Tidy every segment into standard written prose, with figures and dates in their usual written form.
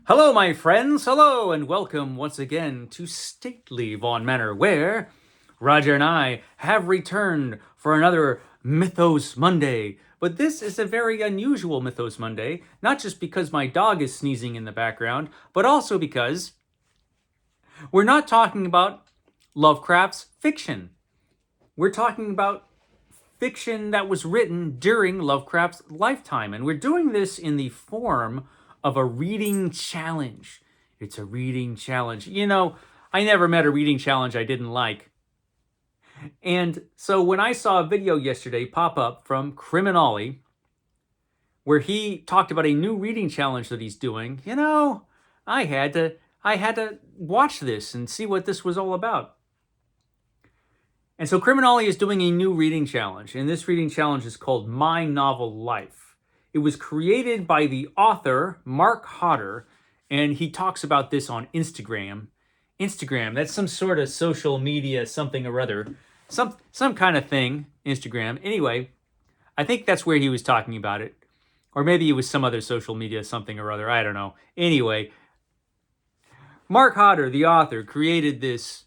Hello, my friends. Hello, and welcome once again to stately Vaughan Manor, where Roger and I have returned for another Mythos Monday. But this is a very unusual Mythos Monday, not just because my dog is sneezing in the background, but also because we're not talking about Lovecraft's fiction. We're talking about fiction that was written during Lovecraft's lifetime. And we're doing this in the form of a reading challenge. It's a reading challenge. I never met a reading challenge I didn't like. And so when I saw a video yesterday pop up from CriminOlly, where he talked about a new reading challenge that he's doing, I had to watch this and see what this was all about. And so CriminOlly is doing a new reading challenge, and this reading challenge is called My Novel Life. It was created by the author, Mark Hodder, and he talks about this on Instagram. Instagram, that's some sort of social media something or other. Some kind of thing, Instagram. Anyway, I think that's where he was talking about it. Or maybe it was some other social media something or other. I don't know. Anyway, Mark Hodder, the author, created this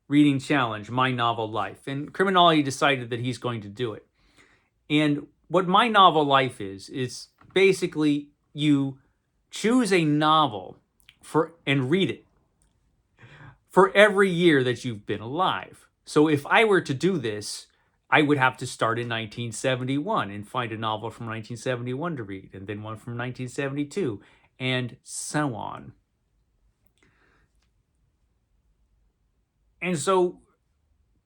reading challenge, My Novel Life. And CriminOlly decided that he's going to do it. And what My Novel Life is basically you choose a novel and read it for every year that you've been alive. So if I were to do this, I would have to start in 1971 and find a novel from 1971 to read, and then one from 1972, and so on. And so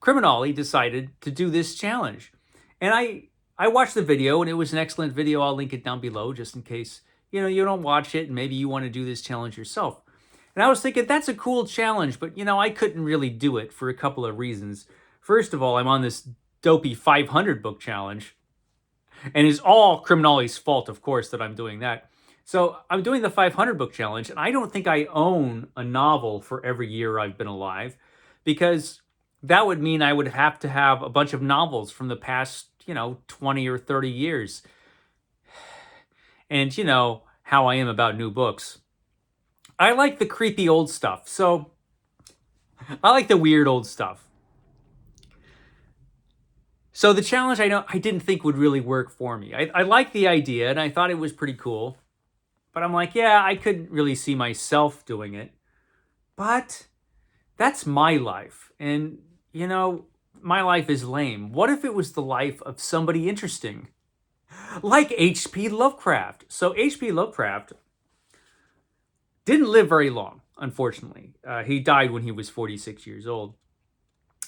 CriminOlly decided to do this challenge. And I watched the video, and it was an excellent video. I'll link it down below just in case, you don't watch it and maybe you want to do this challenge yourself. And I was thinking, that's a cool challenge, but, I couldn't really do it for a couple of reasons. First of all, I'm on this dopey 500 book challenge. And it's all CriminOlly's fault, of course, that I'm doing that. So I'm doing the 500 book challenge, and I don't think I own a novel for every year I've been alive, because that would mean I would have to have a bunch of novels from the past, 20 or 30 years. And you know how I am about new books. I like the creepy old stuff. So I like the weird old stuff. So the challenge I didn't think would really work for me. I liked the idea and I thought it was pretty cool. But I'm like, yeah, I couldn't really see myself doing it. But that's my life. And, my life is lame. What if it was the life of somebody interesting? Like H.P. Lovecraft. So H.P. Lovecraft didn't live very long, unfortunately. He died when he was 46 years old.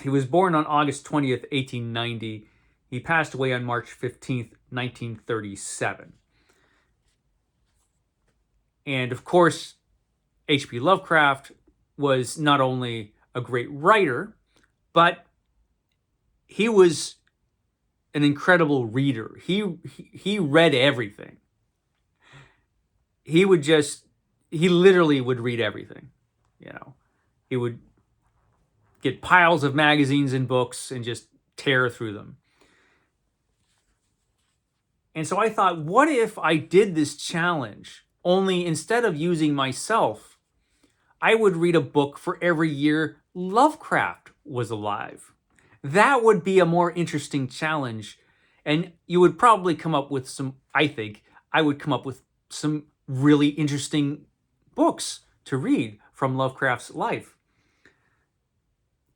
He was born on August 20th, 1890. He passed away on March 15th, 1937. And of course, H.P. Lovecraft was not only a great writer, but he was an incredible reader. He read everything. He literally would read everything. He would get piles of magazines and books and just tear through them. And so I thought, what if I did this challenge, only instead of using myself, I would read a book for every year Lovecraft was alive. That would be a more interesting challenge. And you would probably come up with I would come up with some really interesting books to read from Lovecraft's life.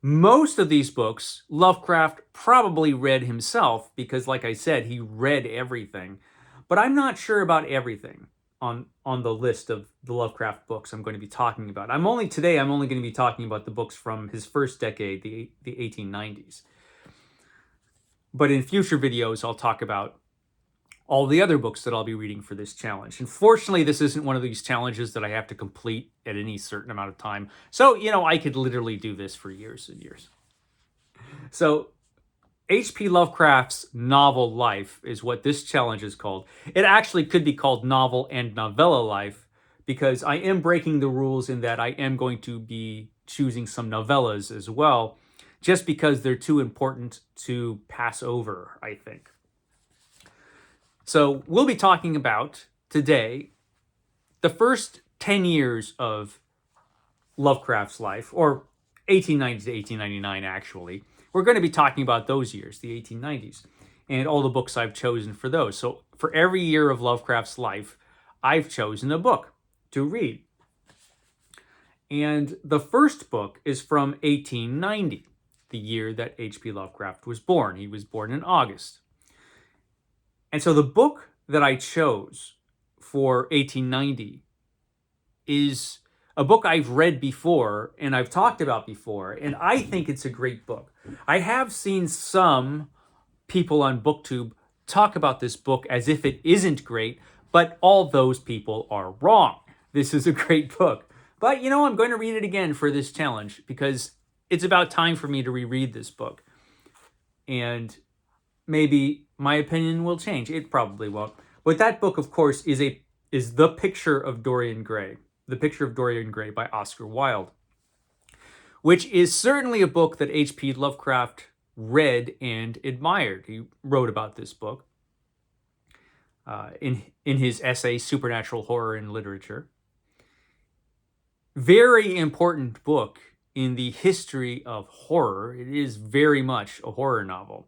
Most of these books, Lovecraft probably read himself because, like I said, he read everything. But I'm not sure about everything on the list of the Lovecraft books I'm going to be talking about. I'm only going to be talking about the books from his first decade, the 1890s. But in future videos, I'll talk about all the other books that I'll be reading for this challenge. And fortunately, this isn't one of these challenges that I have to complete at any certain amount of time. So, I could literally do this for years and years. So H.P. Lovecraft's novel life is what this challenge is called. It actually could be called novel and novella life, because I am breaking the rules in that I am going to be choosing some novellas as well, just because they're too important to pass over, I think. So we'll be talking about today the first 10 years of Lovecraft's life, or 1890 to 1899, actually. We're going to be talking about those years, the 1890s, and all the books I've chosen for those. So for every year of Lovecraft's life, I've chosen a book to read. And the first book is from 1890, the year that H.P. Lovecraft was born. He was born in August. And so the book that I chose for 1890 is a book I've read before and I've talked about before, and I think it's a great book. I have seen some people on BookTube talk about this book as if it isn't great, but all those people are wrong. This is a great book. But, you know, I'm going to read it again for this challenge because it's about time for me to reread this book. And maybe my opinion will change. It probably won't. But that book, of course, is The Picture of Dorian Gray. The Picture of Dorian Gray by Oscar Wilde, which is certainly a book that H.P. Lovecraft read and admired. He wrote about this book in his essay, Supernatural Horror in Literature. Very important book in the history of horror. It is very much a horror novel.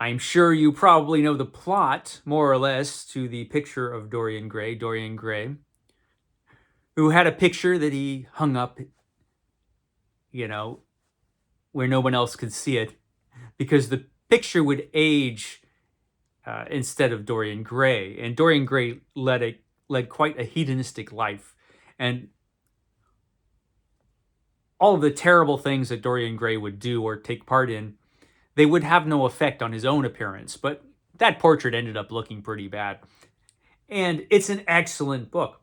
I'm sure you probably know the plot, more or less, to The Picture of Dorian Gray, who had a picture that he hung up, you know, where no one else could see it, because the picture would age instead of Dorian Gray. And Dorian Gray led quite a hedonistic life. And all of the terrible things that Dorian Gray would do or take part in, they would have no effect on his own appearance, but that portrait ended up looking pretty bad. And it's an excellent book.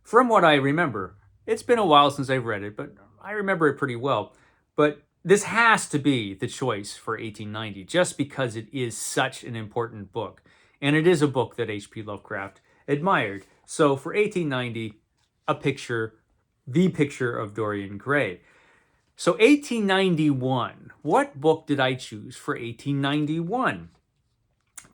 From what I remember, it's been a while since I've read it, but I remember it pretty well. But this has to be the choice for 1890, just because it is such an important book. And it is a book that H.P. Lovecraft admired. So for 1890, The Picture of Dorian Gray. So 1891, what book did I choose for 1891?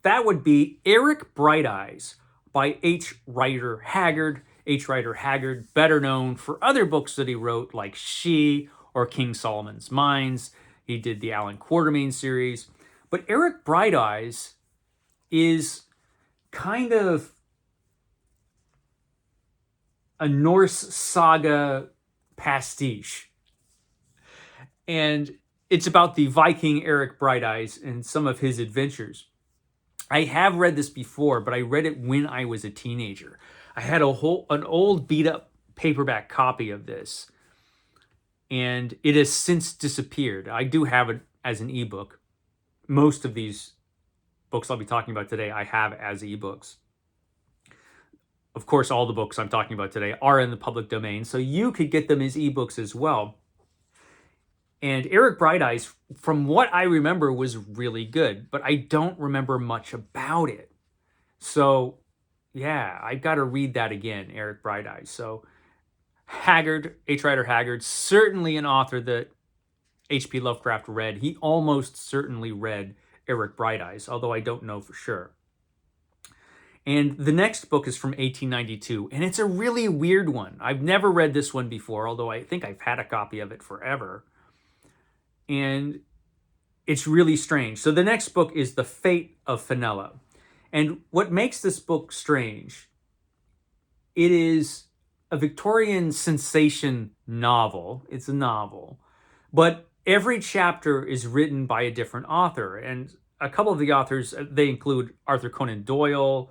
That would be Eric Bright Eyes by H. Rider Haggard. H. Rider Haggard, better known for other books that he wrote, like She or King Solomon's Mines. He did the Alan Quatermain series. But Eric Bright Eyes is kind of a Norse saga pastiche. And it's about the Viking Eric Bright Eyes and some of his adventures. I have read this before, but I read it when I was a teenager. I had an old beat-up paperback copy of this, and it has since disappeared. I do have it as an ebook. Most of these books I'll be talking about today, I have as ebooks. Of course, all the books I'm talking about today are in the public domain, so you could get them as ebooks as well. And Eric Bright Eyes, from what I remember, was really good, but I don't remember much about it. So, yeah, I've got to read that again, Eric Bright Eyes. So, Haggard, H. Rider Haggard, certainly an author that H.P. Lovecraft read. He almost certainly read Eric Bright Eyes, although I don't know for sure. And the next book is from 1892, and it's a really weird one. I've never read this one before, although I think I've had a copy of it forever. And it's really strange. So the next book is The Fate of Fenella. And what makes this book strange, it is a Victorian sensation novel. It's a novel. But every chapter is written by a different author. And a couple of the authors, they include Arthur Conan Doyle,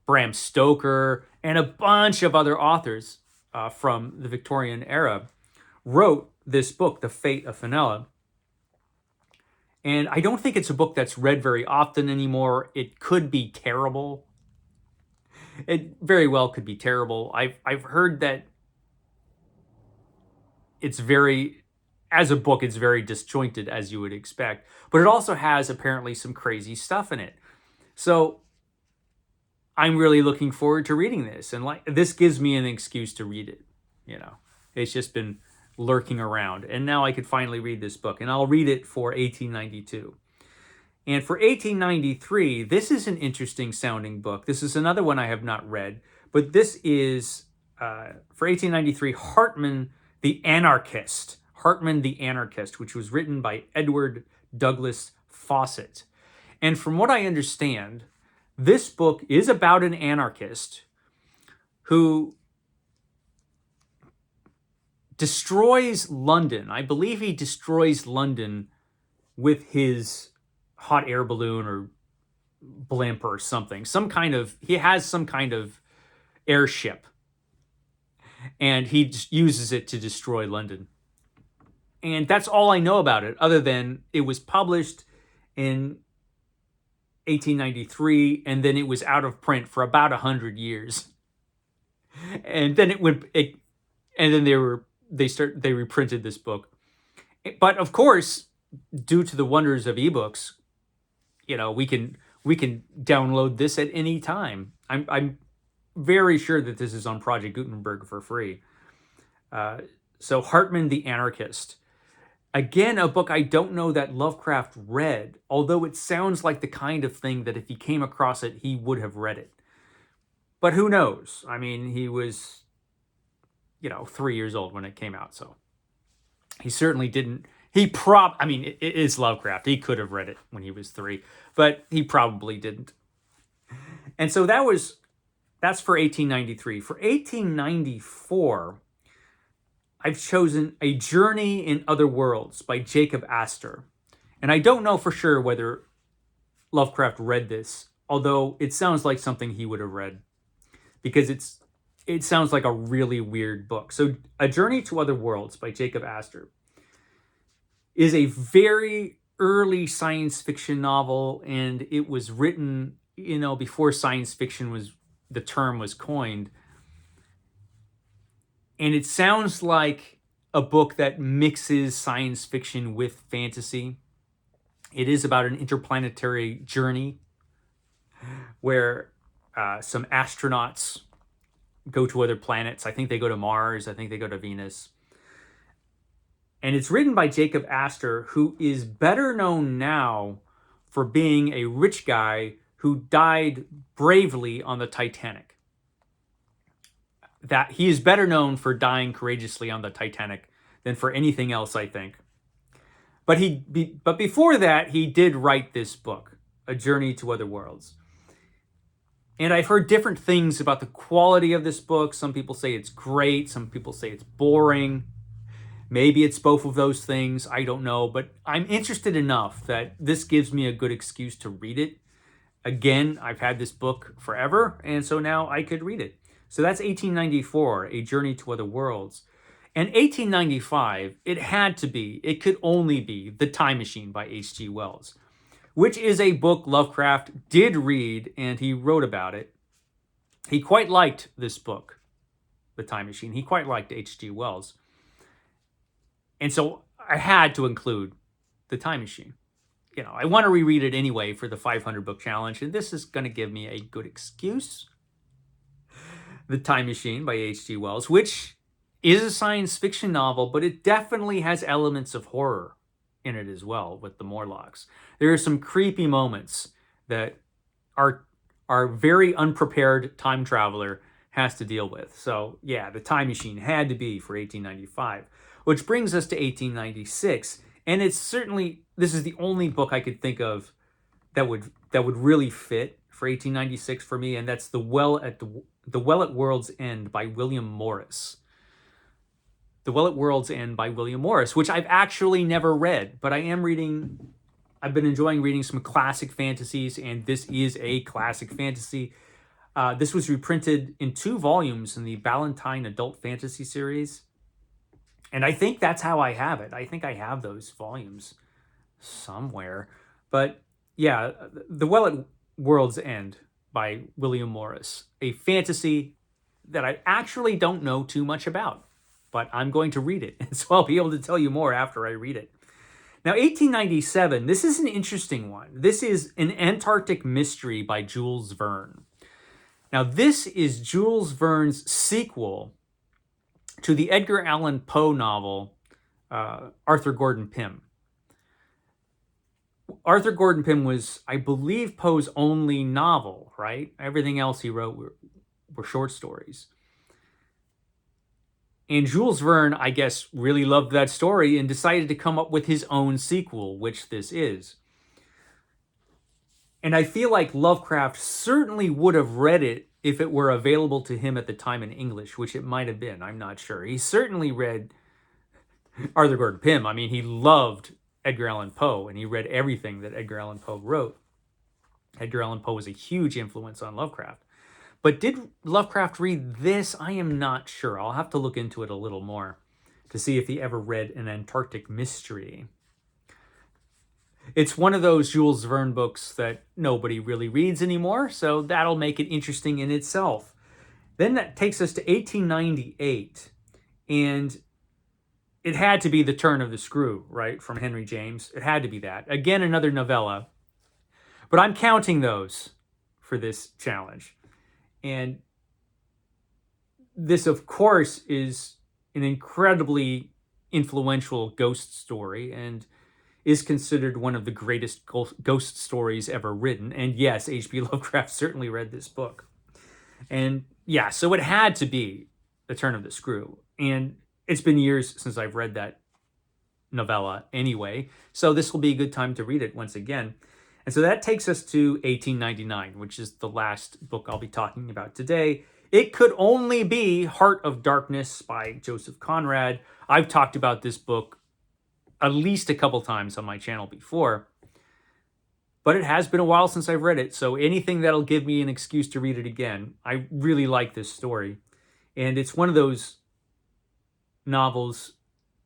Bram Stoker, and a bunch of other authors from the Victorian era wrote this book, The Fate of Fenella. And I don't think it's a book that's read very often anymore. It could be terrible. It very well could be terrible. I've heard that it's as a book, it's very disjointed, as you would expect. But it also has apparently some crazy stuff in it. So I'm really looking forward to reading this. And this gives me an excuse to read it. You know, it's just been lurking around, and now I could finally read this book, and I'll read it for 1892. And for 1893, this is an interesting sounding book. This is another one I have not read, But this is, for 1893, Hartman the Anarchist. Hartman the Anarchist, which was written by Edward Douglas Fawcett. And from what I understand, this book is about an anarchist who destroys London. I believe he destroys London with his hot air balloon or blimp or something. He has some kind of airship. And he just uses it to destroy London. And that's all I know about it, other than it was published in 1893, and then it was out of print for about 100 years. And then they reprinted this book. But of course, due to the wonders of ebooks, we can download this at any time. I'm very sure that this is on Project Gutenberg for free. So Hartman the Anarchist. Again, a book I don't know that Lovecraft read, although it sounds like the kind of thing that if he came across it, he would have read it. But who knows? I mean, he was, 3 years old when it came out, so he certainly didn't. It is Lovecraft. He could have read it when he was 3, but he probably didn't. And so that's for 1893. For 1894, I've chosen A Journey in Other Worlds by Jacob Astor. And I don't know for sure whether Lovecraft read this, although it sounds like something he would have read, because it sounds like a really weird book. So A Journey to Other Worlds by Jacob Astor is a very early science fiction novel, and it was written, before science fiction the term was coined. And it sounds like a book that mixes science fiction with fantasy. It is about an interplanetary journey where some astronauts go to other planets. I think they go to Mars. I think they go to Venus. And it's written by Jacob Astor, who is better known now for being a rich guy who died bravely on the Titanic. That he is better known for dying courageously on the Titanic than for anything else, I think. But before that, he did write this book, A Journey to Other Worlds. And I've heard different things about the quality of this book. Some people say it's great. Some people say it's boring. Maybe it's both of those things. I don't know. But I'm interested enough that this gives me a good excuse to read it. Again, I've had this book forever, and so now I could read it. So that's 1894, A Journey to Other Worlds. And 1895, it could only be The Time Machine by H.G. Wells, which is a book Lovecraft did read, and he wrote about it. He quite liked this book, The Time Machine. He quite liked H.G. Wells. And so I had to include The Time Machine. I want to reread it anyway for the 500 book challenge, and this is going to give me a good excuse. The Time Machine by H.G. Wells, which is a science fiction novel, but it definitely has elements of horror in it as well with the Morlocks. There are some creepy moments that our very unprepared time traveler has to deal with. So yeah, The Time Machine had to be for 1895, which brings us to 1896. And this is the only book I could think of that would really fit for 1896 for me, and that's The Well at World's End by William Morris. The Well at World's End by William Morris, which I've actually never read, but I've been enjoying reading some classic fantasies, and this is a classic fantasy. This was reprinted in 2 volumes in the Ballantine Adult Fantasy series. And I think that's how I have it. I think I have those volumes somewhere. But yeah, The Well at World's End by William Morris, a fantasy that I actually don't know too much about, but I'm going to read it. And so I'll be able to tell you more after I read it. Now, 1897, this is an interesting one. This is An Antarctic Mystery by Jules Verne. Now, this is Jules Verne's sequel to the Edgar Allan Poe novel, Arthur Gordon Pym. Arthur Gordon Pym was, I believe, Poe's only novel, right? Everything else he wrote were short stories. And Jules Verne, I guess, really loved that story and decided to come up with his own sequel, which this is. And I feel like Lovecraft certainly would have read it if it were available to him at the time in English, which it might have been. I'm not sure. He certainly read Arthur Gordon Pym. I mean, he loved Edgar Allan Poe, and he read everything that Edgar Allan Poe wrote. Edgar Allan Poe was a huge influence on Lovecraft. But did Lovecraft read this? I am not sure. I'll have to look into it a little more to see if he ever read An Antarctic Mystery. It's one of those Jules Verne books that nobody really reads anymore, so that'll make it interesting in itself. Then that takes us to 1898, and it had to be The Turn of the Screw, right, from Henry James. It had to be that. Again, another novella. But I'm counting those for this challenge. And this, of course, is an incredibly influential ghost story and is considered one of the greatest ghost stories ever written. And yes, H.P. Lovecraft certainly read this book. And yeah, so it had to be The Turn of the Screw. And it's been years since I've read that novella anyway, so this will be a good time to read it once again. And so that takes us to 1899, which is the last book I'll be talking about today. It could only be Heart of Darkness by Joseph Conrad. I've talked about this book at least a couple times on my channel before, but it has been a while since I've read it, so anything that'll give me an excuse to read it again. I really like this story, and it's one of those novels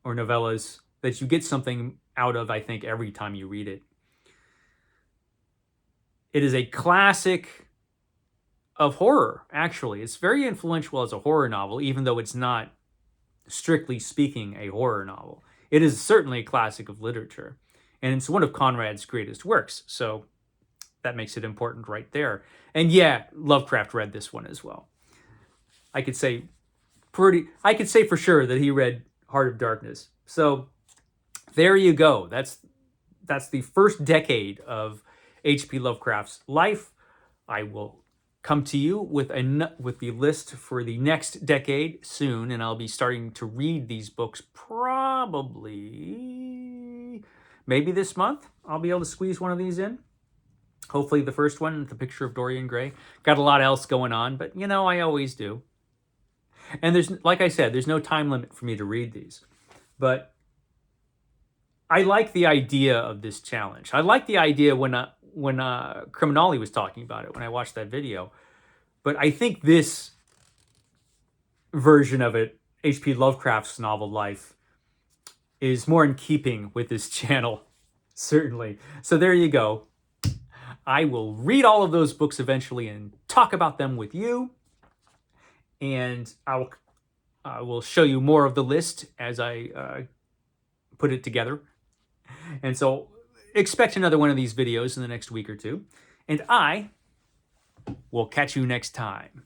or novellas that you get something out of, I think, every time you read it. It is a classic of horror, actually. It's very influential as a horror novel, even though it's not, strictly speaking, a horror novel. It is certainly a classic of literature, and it's one of Conrad's greatest works, so that makes it important right there. And yeah, Lovecraft read this one as well. I could say for sure that he read Heart of Darkness. So there you go. That's the first decade of H.P. Lovecraft's life. I will come to you with the list for the next decade soon, and I'll be starting to read these books probably maybe this month. I'll be able to squeeze one of these in. Hopefully the first one, The Picture of Dorian Gray. Got a lot else going on, but you know, I always do. And there's, like I said, there's no time limit for me to read these. But I like the idea of this challenge. I like the idea when CriminOlly was talking about it, when I watched that video. But I think this version of it, H.P. Lovecraft's novel life, is more in keeping with this channel, certainly. So there you go. I will read all of those books eventually and talk about them with you. And I will show you more of the list as I put it together. And so expect another one of these videos in the next week or two. And I will catch you next time.